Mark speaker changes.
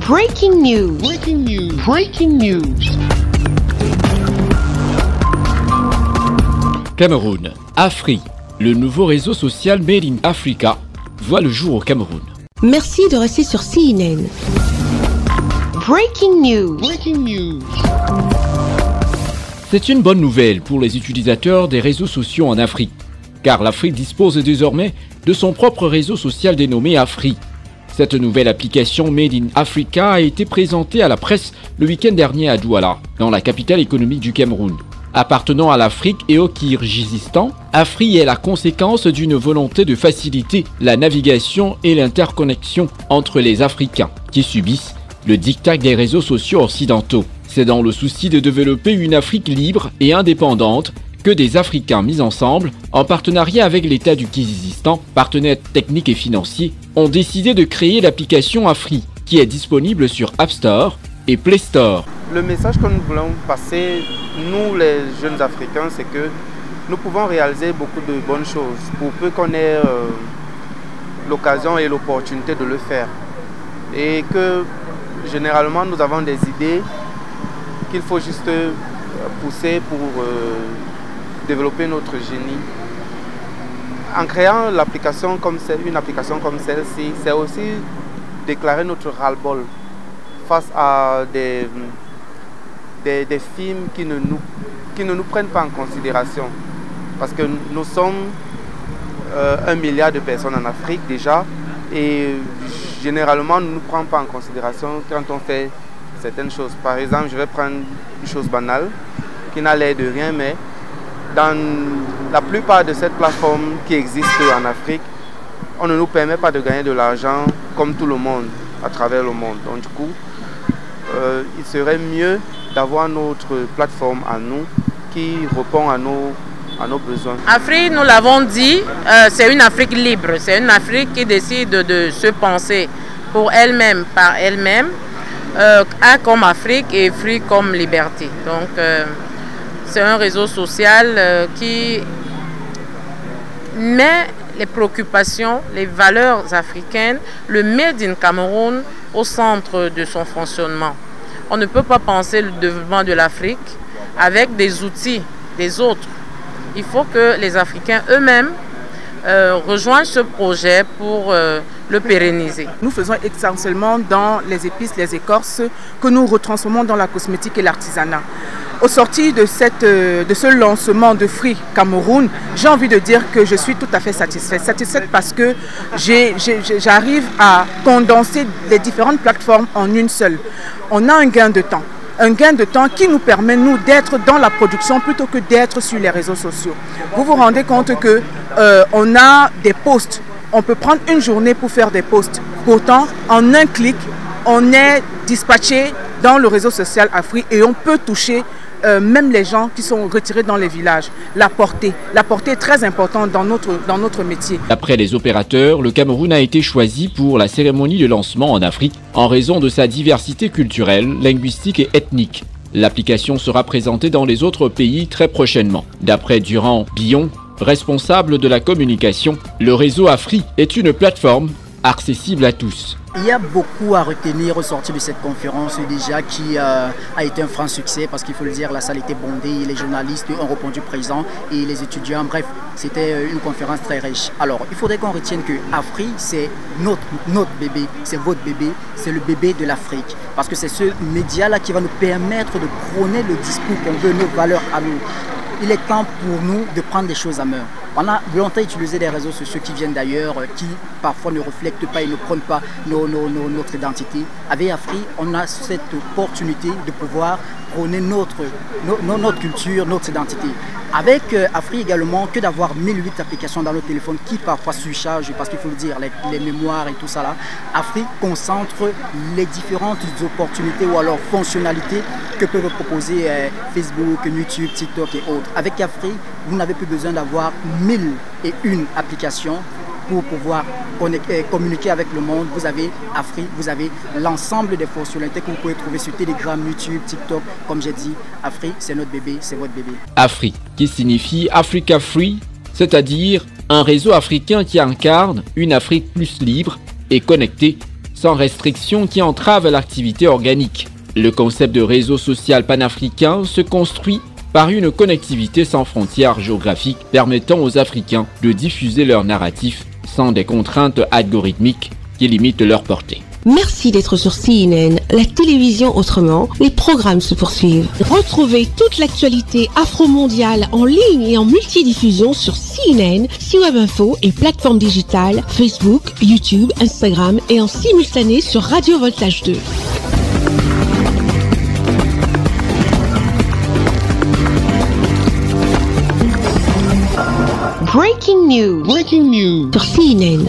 Speaker 1: Breaking news. Breaking news. Breaking news.
Speaker 2: Cameroun. Afri, le nouveau réseau social Made in Africa, voit le jour au Cameroun.
Speaker 1: Merci de rester sur CNN. Breaking news. Breaking news.
Speaker 2: C'est une bonne nouvelle pour les utilisateurs des réseaux sociaux en Afrique, car l'Afrique dispose désormais de son propre réseau social dénommé Afri. Cette nouvelle application Made in Africa a été présentée à la presse le week-end dernier à Douala, dans la capitale économique du Cameroun. Appartenant à l'Afrique et au Kirghizistan, Afri est la conséquence d'une volonté de faciliter la navigation et l'interconnexion entre les Africains qui subissent le diktat des réseaux sociaux occidentaux. C'est dans le souci de développer une Afrique libre et indépendante que des Africains mis ensemble, en partenariat avec l'État du Kirghizistan, partenaire technique et financier, ont décidé de créer l'application Afri, qui est disponible sur App Store et Play Store.
Speaker 3: Le message que nous voulons passer, nous les jeunes Africains, c'est que nous pouvons réaliser beaucoup de bonnes choses pour peu qu'on ait l'occasion et l'opportunité de le faire. Et que généralement nous avons des idées qu'il faut juste pousser pour développer notre génie. En créant l'application une application comme celle-ci, c'est aussi déclarer notre ras-le-bol face à des films qui ne nous prennent pas en considération. Parce que nous sommes 1 milliard de personnes en Afrique déjà, et généralement nous ne nous prenons pas en considération quand on fait certaines choses. Par exemple, je vais prendre une chose banale qui n'a l'air de rien, mais dans la plupart de ces plateformes qui existent en Afrique, on ne nous permet pas de gagner de l'argent comme tout le monde à travers le monde. Donc du coup, il serait mieux d'avoir notre plateforme à nous qui répond à nos besoins.
Speaker 4: Afri, nous l'avons dit, c'est une Afrique libre, c'est une Afrique qui décide de se penser pour elle-même, par elle-même, A comme Afrique et Free comme liberté. Donc c'est un réseau social qui met les préoccupations, les valeurs africaines, le Made in Cameroun au centre de son fonctionnement. On ne peut pas penser le développement de l'Afrique avec des outils des autres. Il faut que les Africains eux-mêmes rejoignent ce projet pour le pérenniser.
Speaker 5: Nous faisons essentiellement dans les épices, les écorces que nous retransformons dans la cosmétique et l'artisanat. Au sorti de ce lancement de Free Cameroun, j'ai envie de dire que je suis tout à fait satisfaite. Satisfaite parce que j'arrive à condenser les différentes plateformes en une seule. On a un gain de temps. Un gain de temps qui nous permet, nous, d'être dans la production plutôt que d'être sur les réseaux sociaux. Vous vous rendez compte qu'on a des posts. On peut prendre une journée pour faire des posts. Pourtant, en un clic, on est dispatché dans le réseau social Afri et on peut toucher même les gens qui sont retirés dans les villages. La portée est très importante dans notre métier.
Speaker 2: D'après les opérateurs, le Cameroun a été choisi pour la cérémonie de lancement en Afrique en raison de sa diversité culturelle, linguistique et ethnique. L'application sera présentée dans les autres pays très prochainement. D'après Durand Billon, responsable de la communication, le réseau Afri est une plateforme accessible à tous.
Speaker 6: Il y a beaucoup à retenir au sortir de cette conférence déjà qui a été un franc succès parce qu'il faut le dire, la salle était bondée, les journalistes ont répondu présents et les étudiants, bref, c'était une conférence très riche. Alors, il faudrait qu'on retienne que Afri, c'est notre bébé, c'est votre bébé, c'est le bébé de l'Afrique parce que c'est ce média-là qui va nous permettre de prôner le discours qu'on veut, nos valeurs à nous. Il est temps pour nous de prendre des choses à main. On a longtemps utilisé des réseaux sociaux qui viennent d'ailleurs, qui parfois ne reflètent pas et ne prônent pas notre identité. Avec Afri, on a cette opportunité de pouvoir prôner notre culture, notre identité. Avec Afri également, que d'avoir 1008 applications dans nos téléphones qui parfois surchargent, parce qu'il faut le dire, les mémoires et tout ça là. Afri concentre les différentes opportunités ou alors fonctionnalités que peuvent proposer Facebook, YouTube, TikTok et autres. Avec Afri, vous n'avez plus besoin d'avoir 1001 applications pour pouvoir communiquer avec le monde. Vous avez Afri, vous avez l'ensemble des fonctionnalités que vous pouvez trouver sur Telegram, YouTube, TikTok. Comme j'ai dit, Afri, c'est notre bébé, c'est votre bébé.
Speaker 2: Afri, qui signifie Africa Free, c'est-à-dire Un réseau africain qui incarne une Afrique plus libre et connectée, sans restrictions qui entravent l'activité organique. Le concept de réseau social panafricain se construit par une connectivité sans frontières géographiques permettant aux Africains de diffuser leur narratif sans des contraintes algorithmiques qui limitent leur portée.
Speaker 1: Merci d'être sur CNN, la télévision autrement. Les programmes se poursuivent. Retrouvez toute l'actualité afro-mondiale en ligne et en multidiffusion sur CNN, C-Web Info et plateformes digitales, Facebook, YouTube, Instagram et en simultané sur Radio Voltage 2. Breaking news. Sur CNN.